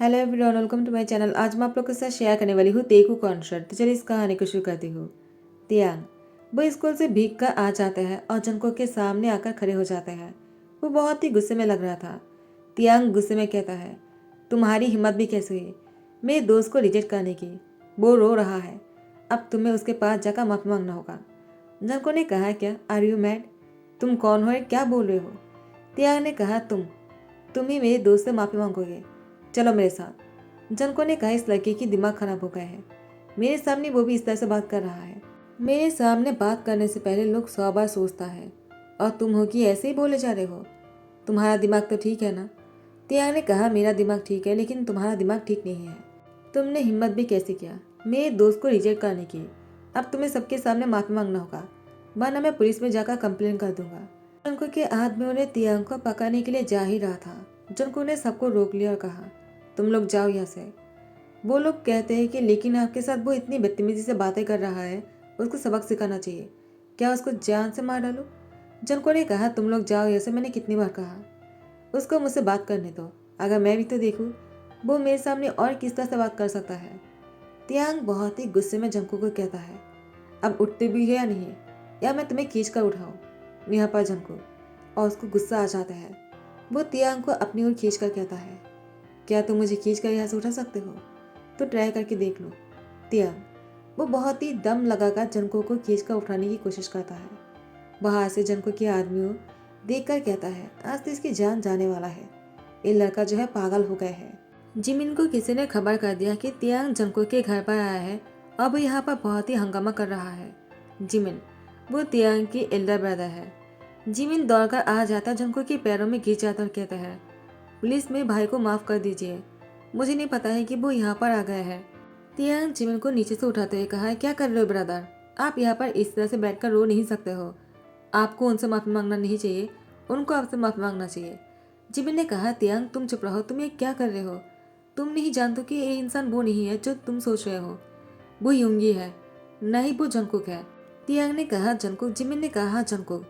Hello everyone, welcome to my channel. आज मैं आप लोग के साथ शेयर करने वाली हूँ तेकू कॉन्सर्ट। तो चलिए इस कहानी को शुरू करती हूँ। तियांग वो स्कूल से भीग कर आ जाते हैं और जंको के सामने आकर खड़े हो जाते हैं। वो बहुत ही गुस्से में लग रहा था। तियांग गुस्से में कहता है, तुम्हारी हिम्मत भी कैसे हुई मेरे दोस्त को रिजेक्ट करने की। वो रो रहा है, अब तुम्हें उसके पास जाकर माफी मांगना होगा। जंको ने कहा, क्या आर यू मैड? तुम कौन हो, क्या बोल रहे हो? तियांग ने कहा, तुम ही मेरे दोस्त से माफी मांगोगे, चलो मेरे साथ। जनको ने कहा, इस लड़के की दिमाग खराब हो गया है, मेरे सामने वो भी इस तरह से बात कर रहा है। मेरे सामने बात करने से पहले लोग 100 बार सोचता है, और तुम हो कि ऐसे ही बोले जा रहे हो। तुम्हारा दिमाग तो ठीक है ना? तियांग ने कहा, मेरा दिमाग ठीक है, लेकिन तुम्हारा दिमाग ठीक नहीं है। तुमने हिम्मत भी कैसे किया मेरे दोस्त को रिजेक्ट करने की? अब तुम्हें सबके सामने माफी मांगना होगा, वरना मैं पुलिस में जाकर कंप्लेन कर दूंगा। जनको के आदमियों ने तियांग को पकड़ने के लिए जा ही रहा था। जनको ने सबको रोक लिया और कहा, तुम लोग जाओ यहाँ से। वो लोग कहते हैं कि लेकिन आपके साथ वो इतनी बदतमीजी से बातें कर रहा है, उसको सबक सिखाना चाहिए, क्या उसको जान से मार डालो? जनको ने कहा, तुम लोग जाओ यहाँ से, मैंने कितनी बार कहा। उसको मुझसे बात करने दो, अगर मैं भी तो देखूं वो मेरे सामने और किस तरह से बात कर सकता है। तियांग बहुत ही गुस्से में जंको को कहता है, अब उठते भी है या नहीं, या मैं तुम्हें खींच कर उठाऊं? यहाँ पर जंको और उसको गुस्सा आ जाता है। वो तियांग को अपनी ओर खींच कर कहता है, क्या तुम मुझे खींच कर यहाँ से उठा सकते हो? तो ट्राई करके देख लो। तियांग वो बहुत ही दम लगाकर जनको को खींच कर उठाने की कोशिश करता है। बाहर से जनको के आदमियों देख कर कहता है, आज तो इसकी जान जाने वाला है, ये लड़का जो है पागल हो गया है। जिमिन को किसी ने खबर कर दिया कि तियांग जनको के घर पर आया है, अब यहाँ पर बहुत ही हंगामा कर रहा है। जिमिन वो तियांग की एल्डर ब्रदर है। जिमिन दौड़कर आ जाता, जनको के पैरों में गिर जाता और कहता है, प्लीज मेरे भाई को माफ कर दीजिए, मुझे नहीं पता है कि वो यहाँ पर आ गया है। तियांग जिमिन को नीचे से उठाते हुए कहा, क्या कर रहे हो ब्रदर? आप यहाँ पर इस तरह से बैठकर रो नहीं सकते हो, आपको उनसे माफी मांगना नहीं चाहिए, उनको आपसे माफी मांगना चाहिए। जिमिन ने कहा, तियांग तुम चुप रहो, तुम ये क्या कर रहे हो? तुम नहीं जानते कि ये इंसान वो नहीं है जो तुम सोच रहे हो, वो युंगी है, नहीं वो जंकुक है। तियांग ने कहा, जंकुक? जिमिन ने कहा, जंकुक,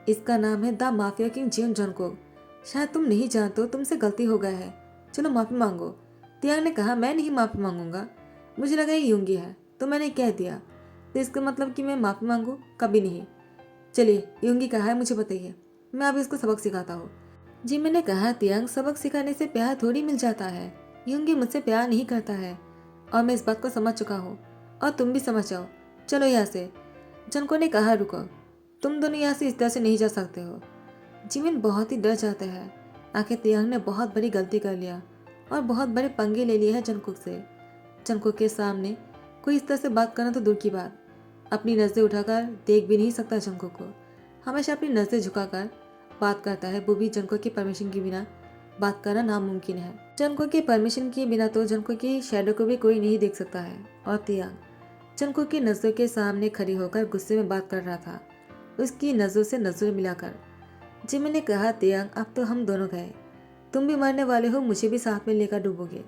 इसका नाम है the mafia king gym Jungkook. शायद तुम नहीं जानते हो, तुमसे गलती हो गया है, चलो माफी मांगो। तियांग ने कहा, मैं नहीं माफी मांगूंगा, मुझे लगा ये यूंगी है तो मैंने कह दिया, तो इसका मतलब कि मैं माफी मांगू? कभी नहीं। चलिए यूंगी कहा है मुझे बताइए, मैं अभी इसको सबक सिखाता हूँ। जिमिन ने कहा, तियांग सबक सिखाने से प्यार थोड़ी मिल जाता है, यूंगी मुझसे प्यार नहीं करता है, और मैं इस बात को समझ चुका हूँ, और तुम भी समझ जाओ, चलो यहाँ से। जनको ने कहा, रुको, तुम दोनों यहाँ से इस तरह से नहीं जा सकते हो। जिमिन बहुत ही डर जाता है, आखिर तियांग ने बहुत बड़ी गलती कर लिया और बहुत बड़े पंगे ले लिए हैं जंकुक से। जंकुक के सामने कोई इस तरह से बात करना तो दूर की बात, अपनी नज़रें उठाकर देख भी नहीं सकता जंकुक को, हमेशा अपनी नज़रें झुकाकर बात करता है, वो भी जंकुक की परमिशन के बिना बात करना नामुमकिन है। जंकुक की परमिशन के बिना तो जंकुक की शैडो को भी कोई नहीं देख सकता है, और तियांग जंकुक की नज़रों के सामने खड़ी होकर गुस्से में बात कर रहा था, उसकी नज़रों से नज़रें मिलाकर। जिमिन ने कहा, तियांग अब तो हम दोनों गए, तुम भी मरने वाले हो, मुझे भी साथ में लेकर डूबोगे।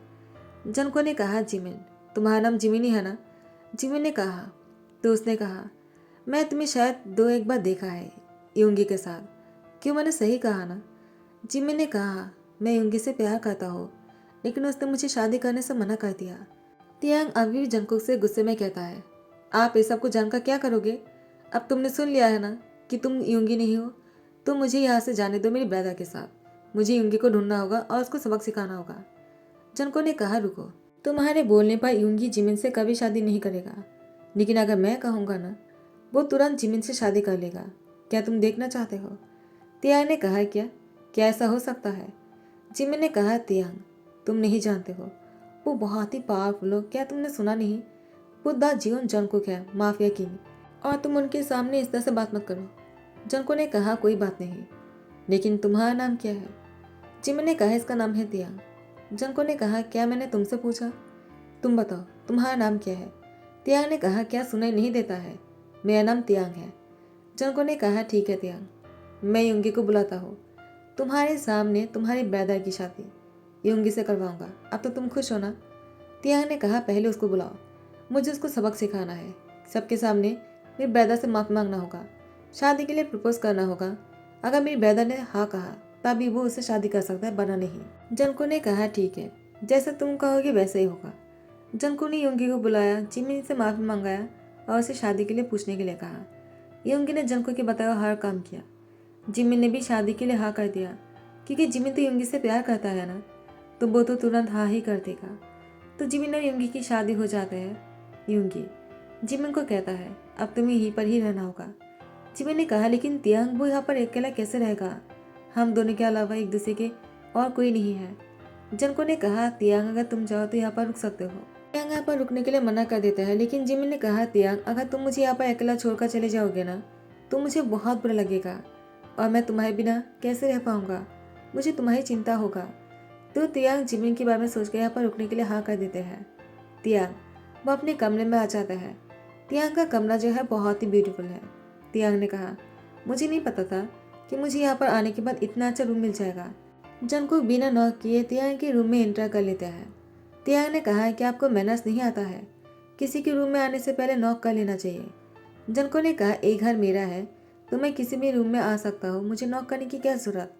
जनको ने कहा, जिमिन तुम्हारा नाम जिमिन ही है ना? जिमिन ने कहा। तो उसने कहा, मैं तुम्हें शायद 2-1 बार देखा है यूंगी के साथ, क्यों मैंने सही कहा ना? जिमिन ने कहा, मैं यूंगी से प्यार करता हूँ, लेकिन उसने मुझे शादी करने से मना कर दिया। तियांग अभी भी जंकुक से गुस्से में कहता है, आप इस सब को जानकर क्या करोगे? अब तुमने सुन लिया है ना कि तुम यूंगी नहीं हो, तो मुझे यहाँ से जाने दो मेरी ब्रदर के साथ, मुझे यूंगी को ढूंढना होगा और उसको सबक सिखाना होगा। जनको ने कहा, रुको, तुम्हारे बोलने पर यूंगी जिमिन से कभी शादी नहीं करेगा, लेकिन अगर मैं कहूँगा ना, वो तुरंत जिमिन से शादी कर लेगा, क्या तुम देखना चाहते हो? तियांग ने कहा, क्या क्या ऐसा हो सकता है? जिमिन ने कहा, तियांग तुम नहीं जानते हो, वो बहुत ही पावरफुल हो, क्या तुमने सुना नहीं? वो द जियोन जंकुक है, माफिया किंग, और तुम उनके सामने इस तरह से बात मत करो। जंको ने कहा, कोई बात नहीं, लेकिन तुम्हारा नाम क्या है? जिमिन ने कहा, इसका नाम है तियांग। जंको ने कहा, क्या मैंने तुमसे पूछा? तुम बताओ तुम्हारा नाम क्या है? तियांग ने कहा, क्या सुनाई नहीं देता है, मेरा नाम तियांग है। जंको ने कहा, ठीक है तियांग, मैं युंगी को बुलाता हूँ, तुम्हारे सामने तुम्हारी ब्रदर की शादी युंगी से करवाऊंगा, अब तो तुम खुश हो ना? तियांग ने कहा, पहले उसको बुलाओ, मुझे उसको सबक सिखाना है, सबके सामने मेरे ब्रदर से माफी मांगना होगा, शादी के लिए प्रपोज करना होगा, अगर मेरी ब्रदर ने हाँ कहा तभी वो उससे शादी कर सकता है, वरना नहीं। जंको ने कहा, ठीक है, जैसा तुम कहोगे वैसा ही होगा। जंको ने योंगी को बुलाया, जिमिन से माफ़ी मंगाया और उसे शादी के लिए पूछने के लिए कहा। योंगी ने जंको के बताया हर काम किया। जिमिन ने भी शादी के लिए हाँ कर दिया, क्योंकि जिमिन तो योंगी से प्यार करता है ना, तो वो तो तुरंत हाँ ही कर देगा। तो जिमिन और योंगी की शादी हो जाते हैं। योंगी जिमिन को कहता है अब तुम्हें यहीं पर ही रहना होगा। जिमिन ने कहा लेकिन तियांग वो यहाँ पर अकेला कैसे रहेगा, हम दोनों के अलावा एक दूसरे के और कोई नहीं है। जंको ने कहा तियांग अगर तुम चाहो तो यहाँ पर रुक सकते हो। तियांग यहाँ पर रुकने के लिए मना कर देता है, लेकिन जिमिन ने कहा तियांग अगर तुम मुझे यहाँ पर अकेला छोड़कर चले जाओगे ना तो मुझे बहुत बुरा लगेगा और मैं तुम्हारे बिना कैसे रह पाऊंगा, मुझे तुम्हारी चिंता होगा। तो तियांग जिमिन के बारे में सोचकर यहाँ पर रुकने के लिए हाँ कर देते हैं। तियांग वो अपने कमरे में आ जाता है। तियांग का कमरा जो है बहुत ही ब्यूटीफुल है। तियांग ने कहा मुझे नहीं पता था कि मुझे यहाँ पर आने के बाद इतना अच्छा रूम मिल जाएगा। जंको बिना नॉक किए तियांग के रूम में एंटर कर लेता है। तियांग ने कहा कि आपको मैनर्स नहीं आता है, किसी के रूम में आने से पहले नॉक कर लेना चाहिए। जंको ने कहा एक घर मेरा है तो मैं किसी भी रूम में आ सकता हूँ, मुझे नॉक करने की क्या जरूरत।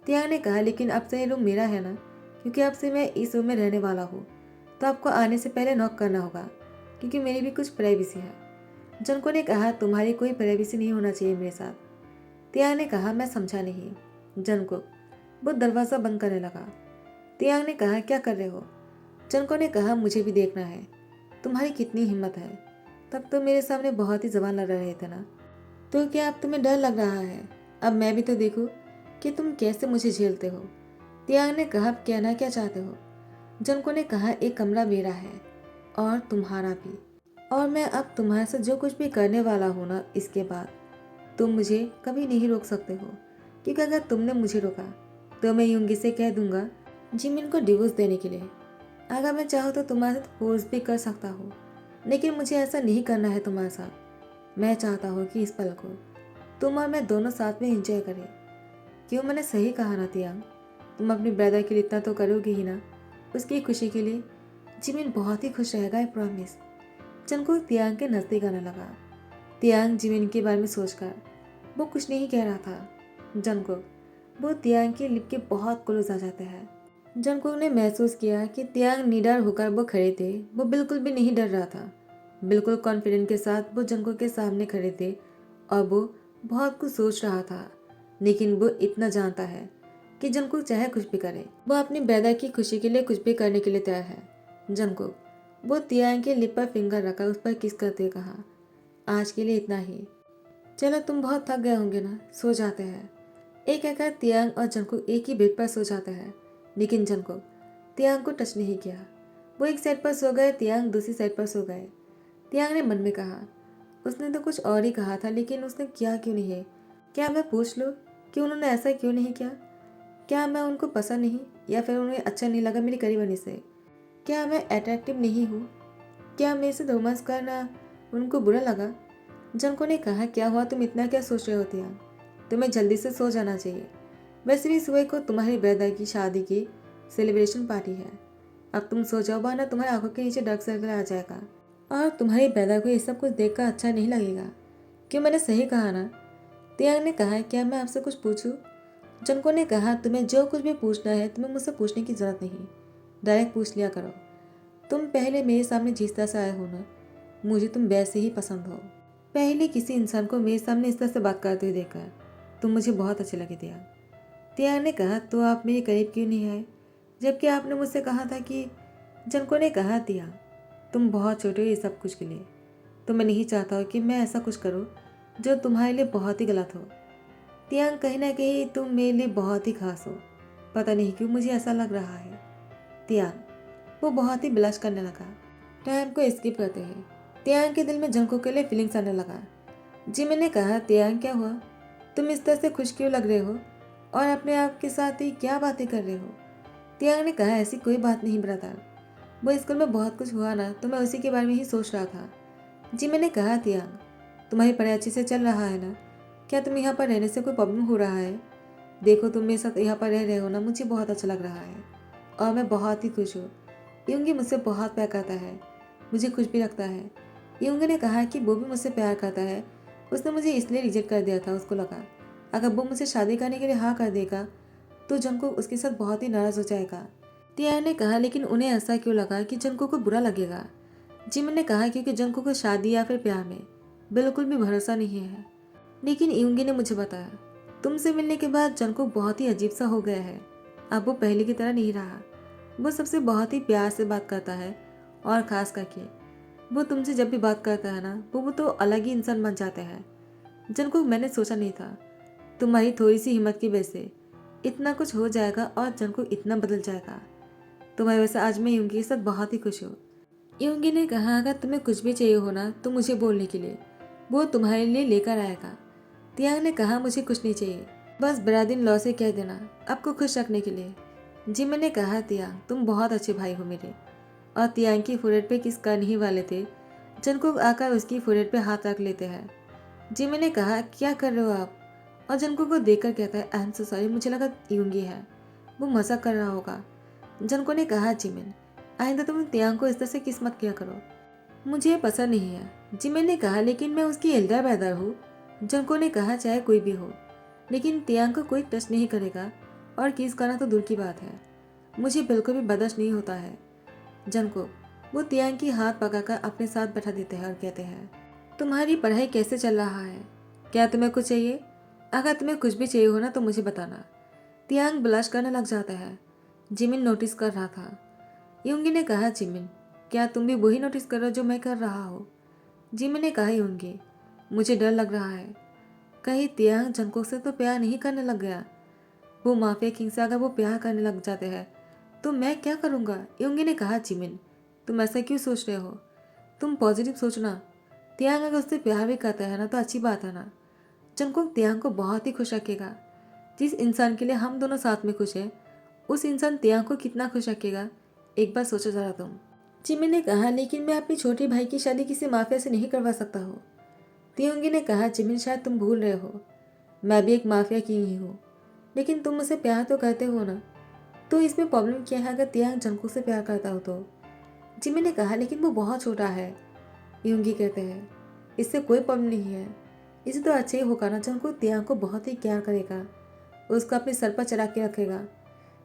तियांग ने कहा लेकिन अब से ये रूम मेरा है ना, क्योंकि अब से मैं इस रूम में रहने वाला हूँ, तो आपको आने से पहले नॉक करना होगा क्योंकि मेरी भी कुछ प्राइवेसी है। जंको ने कहा तुम्हारी कोई प्राइवेसी नहीं होना चाहिए मेरे साथ। तियांग ने कहा मैं समझा नहीं। जंको वो दरवाज़ा बंद करने लगा। तियांग ने कहा क्या कर रहे हो। जंको ने कहा मुझे भी देखना है तुम्हारी कितनी हिम्मत है, तब तो मेरे सामने बहुत ही जबान लड़ा रहे थे ना, तो क्या अब तुम्हें डर लग रहा है, अब मैं भी तो देखूं कि तुम कैसे मुझे झेलते हो। तियांग ने कहा अब कहना क्या चाहते हो। जंको ने कहा एक कमरा मेरा है और तुम्हारा भी, और मैं अब तुम्हारे साथ जो कुछ भी करने वाला हूँ ना इसके बाद तुम मुझे कभी नहीं रोक सकते हो, क्योंकि अगर तुमने मुझे रोका तो मैं योंगी से कह दूंगा जिमिन को डिवोर्स देने के लिए। अगर मैं चाहूँ तो तुम्हारे साथ फोर्स भी कर सकता हूँ, लेकिन मुझे ऐसा नहीं करना है तुम्हारे साथ। मैं चाहता हूँ कि इस पल को तुम और मैं दोनों साथ में एंजॉय करें। क्यों मैंने सही कहा ना तियांग, तुम अपने ब्रदर के लिए इतना तो करोगे ही ना, उसकी खुशी के लिए। जिमिन बहुत ही खुश रहेगा, आई प्रॉमिस। जंको तियांग के नज़दीक आने लगा। तियांग जिमिन के बारे में सोचकर वो कुछ नहीं कह रहा था। जंको वो तियांग की लिप के बहुत क्लोज आ जाते हैं। जंको ने महसूस किया कि तियांग निडर होकर वो खड़े थे, वो बिल्कुल भी नहीं डर रहा था। बिल्कुल कॉन्फिडेंट के साथ वो जंको के सामने खड़े थे और वो बहुत कुछ सोच रहा था, लेकिन वो इतना जानता है कि जंको चाहे कुछ भी करे, वो अपनी बेदा की खुशी के लिए कुछ भी करने के लिए तैयार है। जंको वो तियांग के लिप पर फिंगर रखा, उस पर किस करते कहा आज के लिए इतना ही, चलो तुम बहुत थक गए होंगे ना, सो जाते हैं। एक एक तियांग और जंको एक ही बेड पर सो जाते हैं, लेकिन जंको तियांग को टच नहीं किया। वो एक साइड पर सो गए, तियांग दूसरी साइड पर सो गए। तियांग ने मन में कहा उसने तो कुछ और ही कहा था, लेकिन उसने किया क्यों नहीं है। क्या मैं पूछ लूँ कि उन्होंने ऐसा क्यों नहीं किया। क्या मैं उनको पसंद नहीं, या फिर उन्हें अच्छा नहीं लगा मेरी करीबनी से। क्या मैं अट्रैक्टिव नहीं हूँ, क्या मेरे से रोमांस करना उनको बुरा लगा। जंको ने कहा क्या हुआ, तुम इतना क्या सोच रहे हो तियांग, तुम्हें जल्दी से सो जाना चाहिए। वैसे भी सुबह को तुम्हारी ब्रदर की शादी की सेलिब्रेशन पार्टी है, अब तुम सो जाओ वरना तुम्हारी आंखों के नीचे डार्क सर्कल आ जाएगा और तुम्हारी ब्रदर को ये सब कुछ देखकर अच्छा नहीं लगेगा। क्यों मैंने सही कहा ना। तियांग ने कहा क्या मैं आपसे कुछ पूछूं। जंको ने कहा तुम्हें जो कुछ भी पूछना है तुम्हें मुझसे पूछने की जरूरत नहीं, डायरेक्ट पूछ लिया करो। तुम पहले मेरे सामने जिस तरह से आए हो ना, मुझे तुम वैसे ही पसंद हो। पहले किसी इंसान को मेरे सामने इस तरह से बात करते हुए देखा तुम मुझे बहुत अच्छे लगे तियांग। तियांग ने कहा तो आप मेरे करीब क्यों नहीं आए, जबकि आपने मुझसे कहा था कि। जंको ने कहा तियांग तुम बहुत छोटे हो ये सब कुछ के लिए, तो मैं नहीं चाहता हूँ कि मैं ऐसा कुछ करूँ जो तुम्हारे लिए बहुत ही गलत हो। तियांग कहीं ना कहीं तुम मेरे लिए बहुत ही खास हो, पता नहीं क्यों मुझे ऐसा लग रहा है। तियांग वो बहुत ही ब्लश करने लगा। टाइम को स्किप करते हैं। तियांग के दिल में जंको के लिए फीलिंग्स आने लगा। जिमिन ने कहा तियांग क्या हुआ, तुम इस तरह से खुश क्यों लग रहे हो और अपने आप के साथ ही क्या बातें कर रहे हो। तियांग ने कहा ऐसी कोई बात नहीं ब्रदर, वो स्कूल में बहुत कुछ हुआ ना तो मैं उसी के बारे में ही सोच रहा था। जिमिन ने कहा तियांग तुम्हारी पढ़ाई अच्छे से चल रहा है ना, क्या तुम यहाँ पर रहने से कोई प्रॉब्लम हो रहा है। देखो तुम मेरे साथ यहाँ पर रह रहे हो ना, मुझे बहुत अच्छा लग रहा है और मैं बहुत ही खुश हूँ। योंगी मुझसे बहुत प्यार करता है, मुझे खुश भी रखता है। योंगी ने कहा कि वो भी मुझसे प्यार करता है, उसने मुझे इसलिए रिजेक्ट कर दिया था, उसको लगा अगर वो मुझसे शादी करने के लिए हाँ कर देगा तो जंको उसके साथ बहुत ही नाराज़ हो जाएगा। तिया ने कहा, लेकिन उन्हें ऐसा क्यों लगा कि जंगकुक को बुरा लगेगा? जिमिन ने कहा, क्योंकि जंगकुक को शादी या फिर प्यार में बिल्कुल भी भरोसा नहीं है। लेकिन यूंगी ने मुझे बताया, तुमसे मिलने के बाद जंगकुक बहुत ही अजीब सा हो गया है। अब वो पहले की तरह नहीं रहा। वो सबसे बहुत ही प्यार से बात करता है, और खास करके वो तुमसे जब भी बात करता है ना, वो तो अलग ही इंसान बन जाते हैं। जंगकुक, मैंने सोचा नहीं था तुम्हारी थोड़ी सी हिम्मत की वजह से इतना कुछ हो जाएगा और जंगकुक इतना बदल जाएगा। तुम्हारी वजह से आज मैं यूंगी के साथ बहुत ही खुश हूँ। यूंगी ने कहा, अगर तुम्हें कुछ भी चाहिए हो ना तो मुझे बोलने के लिए वो तुम्हारे लिए लेकर आएगा। तियांग ने कहा, मुझे कुछ नहीं चाहिए, बस ब्रादिन लॉ से कह देना आपको खुश रखने के लिए। जिमिन ने कहा, तियांग तुम बहुत अच्छे भाई हो मेरे। और तियांग की फोrehead पे किस करने ही वाले थे, जंगकुक आकर उसकी फोrehead पे हाथ रख लेते हैं। जिमिन ने कहा, क्या कर रहे हो आप? और जंगकुक को देखकर कहता है, आई एम सो सॉरी, मुझे लगा यूंगी है, वो मजाक कर रहा होगा। जंगकुक ने कहा, जिमिन आइंदा तुम तियांग को इस तरह से किस मत किया करो, मुझे ये पसंद नहीं है। जिमिन ने कहा, लेकिन मैं उसकी एल्डर ब्रदर हूँ। जंगकुक ने कहा, चाहे कोई भी हो, लेकिन तियांग को कोई टच नहीं करेगा, और किस करना तो दूर की बात है, मुझे बिल्कुल भी बर्दाश्त नहीं होता है। जंगकुक वो तियांग की हाथ पकड़कर अपने साथ बैठा देते हैं और कहते हैं, तुम्हारी पढ़ाई कैसे चल रहा है? क्या तुम्हें कुछ चाहिए? अगर तुम्हें कुछ भी चाहिए हो ना तो मुझे बताना। तियांग ब्लश करने लग जाता है। जिमिन नोटिस कर रहा था। यूंगी ने कहा, जिमिन क्या तुम भी वही नोटिस कर रहे हो जो मैं कर रहा हूँ? जिमिन ने कहा, यूंगी मुझे डर लग रहा है, कहीं तियांग जंगकुक से तो प्यार नहीं करने लग गया। वो माफिया किंग से अगर वो प्यार करने लग जाते हैं तो मैं क्या करूँगा? यूंगी ने कहा, जिमिन तुम ऐसा क्यों सोच रहे हो? तुम पॉजिटिव सोचना। तियांग अगर उससे प्यार भी करता है ना तो अच्छी बात है ना। जंगकुक तियांग को बहुत ही खुश रखेगा। जिस इंसान के लिए हम दोनों साथ में खुश हैं, उस इंसान तियांग को कितना खुश रखेगा, एक बार सोचो जरा तुम। जिमिन ने कहा, लेकिन मैं अपनी छोटी भाई की शादी किसी माफिया से नहीं करवा सकता हूँ। तियोंगी ने कहा, जिमिन शायद तुम भूल रहे हो, मैं भी एक माफिया की ही हूँ, लेकिन तुम मुझसे प्यार तो करते हो ना, तो इसमें प्रॉब्लम क्या है अगर तियांग जंगकुक से प्यार करता हो तो? जिमिन ने कहा, लेकिन वो बहुत छोटा है। यूंगी कहते हैं, इससे कोई प्रॉब्लम नहीं है, इसे तो अच्छा ही होगा ना, जंगकुक तियांग को बहुत ही प्यार करेगा, उसको अपने सर पर चढ़ा के रखेगा।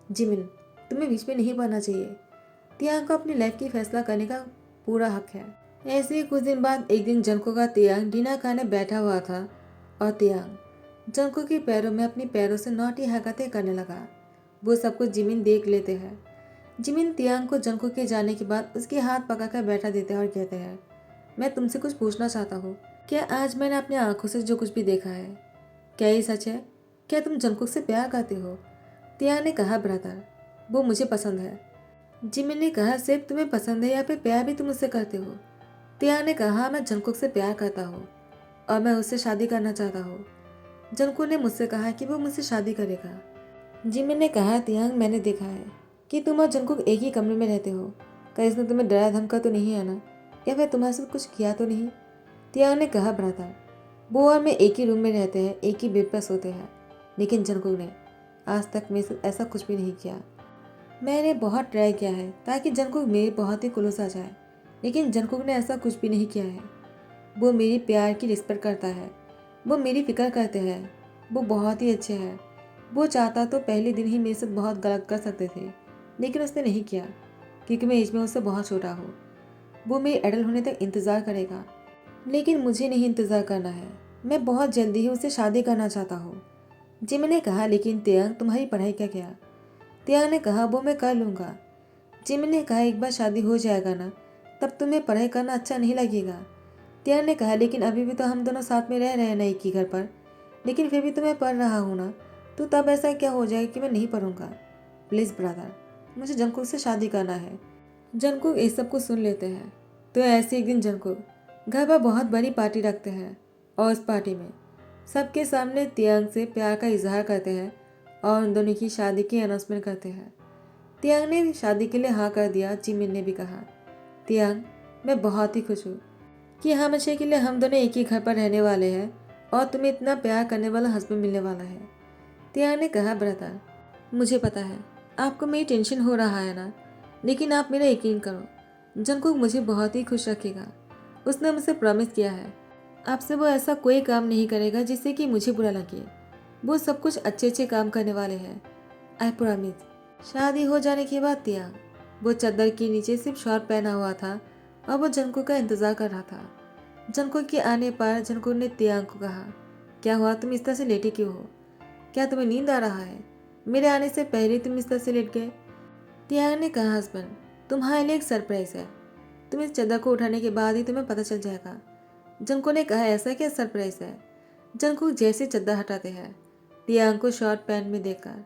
जिमिन तुम्हें बीच में नहीं पड़ना चाहिए, तियांग को अपनी लाइफ की फैसला करने का पूरा हक है। ऐसे ही कुछ दिन बाद एक दिन जंगकुक का तियांग डिनर खाने बैठा हुआ था, और तियांग जंगकुक के पैरों में अपने पैरों से नौटी हरकतें करने लगा। वो सब कुछ जिमिन देख लेते हैं। जिमिन तियांग को जंगकुक के जाने के बाद उसके हाथ पकड़कर बैठा देते हैं और कहते हैं, मैं तुमसे कुछ पूछना चाहता हूँ, क्या आज मैंने अपनी आंखों से जो कुछ भी देखा है, क्या ये सच है? क्या तुम जंगकुक से प्यार करते हो? तियांग ने कहा, ब्रदर वो मुझे पसंद है। जिमिन ने कहा, सिर्फ तुम्हें पसंद है या फिर प्यार भी तुम उससे करते हो? तियांग ने कहा, मैं जंगकुक से प्यार करता हूँ और मैं उससे शादी करना चाहता हूँ। जंगकुक ने मुझसे कहा कि वो मुझसे शादी करेगा। जिमिन ने कहा, तियांग मैंने देखा है कि तुम और जंगकुक एक ही कमरे में रहते हो, कहीं इसने तुम्हें डरा धमका तो नहीं है ना, या फिर तुम्हारे साथ कुछ किया तो नहीं? तियांग ने कहा, ब्रदर वो और मैं एक ही रूम में रहते हैं, एक ही बेड पर सोते हैं, लेकिन जंगकुक ने आज तक मेरे साथ ऐसा कुछ भी नहीं किया। मैंने बहुत ट्राई किया है ताकि जंगकुक मेरे बहुत ही क्लोज आ जाए, लेकिन जंगकुक ने ऐसा कुछ भी नहीं किया है। वो मेरी प्यार की रिस्पेक्ट करता है, वो मेरी फिक्र करते हैं, वो बहुत ही अच्छे हैं। वो चाहता तो पहले दिन ही मेरे साथ बहुत गलत कर सकते थे, लेकिन उसने नहीं किया, क्योंकि मैं एज में उससे बहुत छोटा हूँ। वो मेरे एडल्ट होने तक इंतज़ार करेगा, लेकिन मुझे नहीं इंतज़ार करना है। मैं बहुत जल्दी ही उससे शादी करना चाहता हूँ। जिमिन ने कहा, लेकिन तियांग तुम्हारी पढ़ाई क्या किया? तियांग ने कहा, वो मैं कर लूँगा। जिमिन ने कहा, एक बार शादी हो जाएगा ना, तब तुम्हें पढ़ाई करना अच्छा नहीं लगेगा। तियांग ने कहा, लेकिन अभी भी तो हम दोनों साथ में रह रहे हैं ना एक ही घर पर, लेकिन फिर भी तो मैं पढ़ रहा हूँ ना, तो तब ऐसा क्या हो जाएगा कि मैं नहीं पढ़ूंगा? प्लीज़ ब्रदर, मुझे जंगकुक से शादी करना है। जंगकुक इस सब कुछ सुन लेते हैं। तो ऐसे एक दिन जंगकुक घर पर बहुत बड़ी पार्टी रखते हैं, और उस पार्टी में सबके सामने तियांग से प्यार का इजहार करते हैं और उन दोनों की शादी की अनाउंसमेंट करते हैं। तियांग ने शादी के लिए हाँ कर दिया। जिमिन ने भी कहा, तियांग मैं बहुत ही खुश हूँ कि हमेशा के लिए हम दोनों एक ही घर पर रहने वाले हैं और तुम्हें इतना प्यार करने वाला हस्बैंड मिलने वाला है। तियांग ने कहा, ब्रदर मुझे पता है आपको मेरी टेंशन हो रहा है ना, लेकिन आप मेरा यकीन करो, जंगकुक मुझे बहुत ही खुश रखेगा। उसने मुझसे प्रॉमिस किया है, आपसे वो ऐसा कोई काम नहीं करेगा जिससे कि मुझे बुरा लगे। वो सब कुछ अच्छे अच्छे काम करने वाले हैं, आई प्रॉमिस। शादी हो जाने के बाद तियांग वो चादर के नीचे सिर्फ शॉर्ट पहना हुआ था और वो जंको का इंतजार कर रहा था। जंको के आने पर जंको ने तियांग को कहा, क्या हुआ, तुम इस तरह से लेटे क्यों हो? क्या तुम्हें नींद आ रहा है? मेरे आने से पहले तुम इस तरह से लेट गए। तियांग ने कहा, हस्बैंड, तुम्हारे लिए एक सरप्राइज है। तुम इस चादर को उठाने के बाद ही तुम्हें पता चल जाएगा। जंको ने कहा, ऐसा क्या सरप्राइज है? जंको जैसे चादर हटाते हैं तियांग को शॉर्ट पैंट में देखकर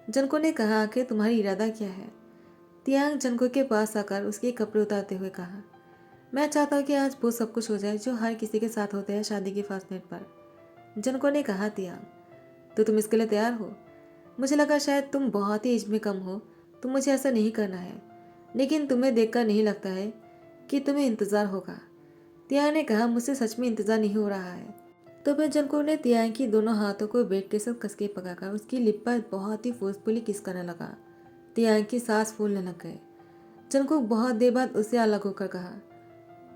जंको ने कहा, आखिर तुम्हारी इरादा क्या है? तियांग जंको के पास आकर उसके कपड़े उतारते हुए कहा, मैं चाहता हूँ कि आज वो सब कुछ हो जाए जो हर किसी के साथ होता है शादी के फर्स्ट नाइट पर। जंको ने कहा, तियांग, तो तुम इसके लिए तैयार हो? मुझे लगा शायद तुम बहुत ही एज में कम हो तो मुझे ऐसा नहीं करना है, लेकिन तुम्हें देखकर नहीं लगता है कि तुम्हें इंतज़ार होगा। तियांग ने कहा, मुझसे सच में इंतज़ार नहीं हो रहा है। तो फिर जंको ने तियांग की दोनों हाथों को बेड के साथ कसके पकाकर उसकी लिप पर बहुत ही फोर्सफुली किस करने लगा। तियांग की सांस फूलने लग गए। जंको बहुत देर बाद उससे अलग होकर कहा,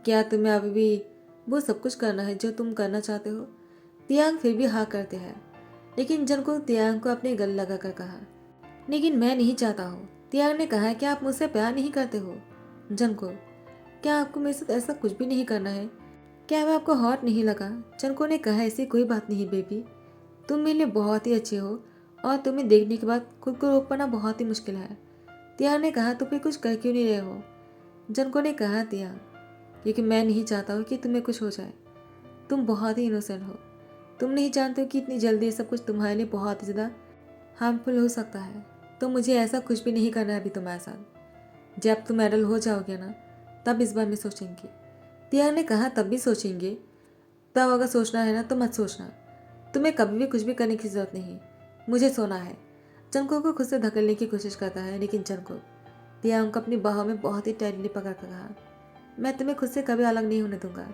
क्या तुम्हें अभी भी वो सब कुछ करना है जो तुम करना चाहते हो? तियांग फिर भी हाँ करते हैं, लेकिन जंको तियांग को अपने गले लगाकर कहा, लेकिन मैं नहीं चाहता हूँ। तियांग ने कहा, क्या आप मुझसे प्यार नहीं करते हो? जंको, क्या आपको मेरे साथ ऐसा कुछ भी नहीं करना है? क्या मैं आपको हॉट नहीं लगा? जंको ने कहा, ऐसी कोई बात नहीं बेबी, तुम मेरे लिए बहुत ही अच्छे हो और तुम्हें देखने के बाद खुद को रोक पाना बहुत ही मुश्किल है। तियांग ने कहा, तो फिर कुछ कर क्यों नहीं रहे हो? जंको ने कहा, तियांग, क्योंकि मैं नहीं चाहता हूँ कि तुम्हें कुछ हो जाए। तुम बहुत ही इनोसेंट हो। तुम नहीं जानते हो कि इतनी जल्दी ये सब कुछ तुम्हारे लिए बहुत ही ज़्यादा हार्मफुल हो सकता है। तो मुझे ऐसा कुछ भी नहीं करना है अभी तुम्हारे साथ। जब तुम एडल्ट हो जाओगे ना, तब इस बारे में सोचेंगे। तियांग ने कहा, तब भी सोचेंगे? तब अगर सोचना है ना तो मत सोचना। तुम्हें कभी भी कुछ भी करने की जरूरत नहीं। मुझे सोना है। जंको को खुद से धकेलने की कोशिश करता है, लेकिन जंको तियांग को अपनी बाहों में बहुत ही टाइटली पकड़ कर कहा, मैं तुम्हें खुद से कभी अलग नहीं होने दूंगा।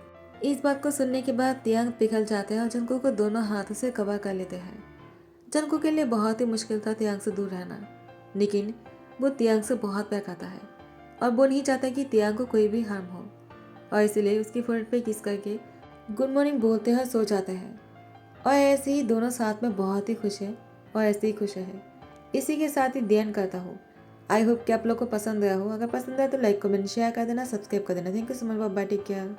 इस बात को सुनने के बाद तियांग पिघल जाते हैं और जंको को दोनों हाथों से कवर कर लेते हैं। जंको के लिए बहुत ही मुश्किल था तियांग से दूर रहना, लेकिन वो तियांग से बहुत प्यार करता है और वो नहीं चाहता कि तियांग को कोई भी हार्म हो, और इसीलिए उसकी फोrehead पे किस करके गुड मॉर्निंग बोलते हैं, सो जाते हैं। और ऐसे ही दोनों साथ में बहुत ही खुश है और ऐसे ही खुश है। इसी के साथ ही ध्यान करता हूँ। आई होप कि आप लोग को पसंद आया हो। अगर पसंद आया तो लाइक कमेंट शेयर कर देना, सब्सक्राइब कर देना। Thank you so much, bye, take care.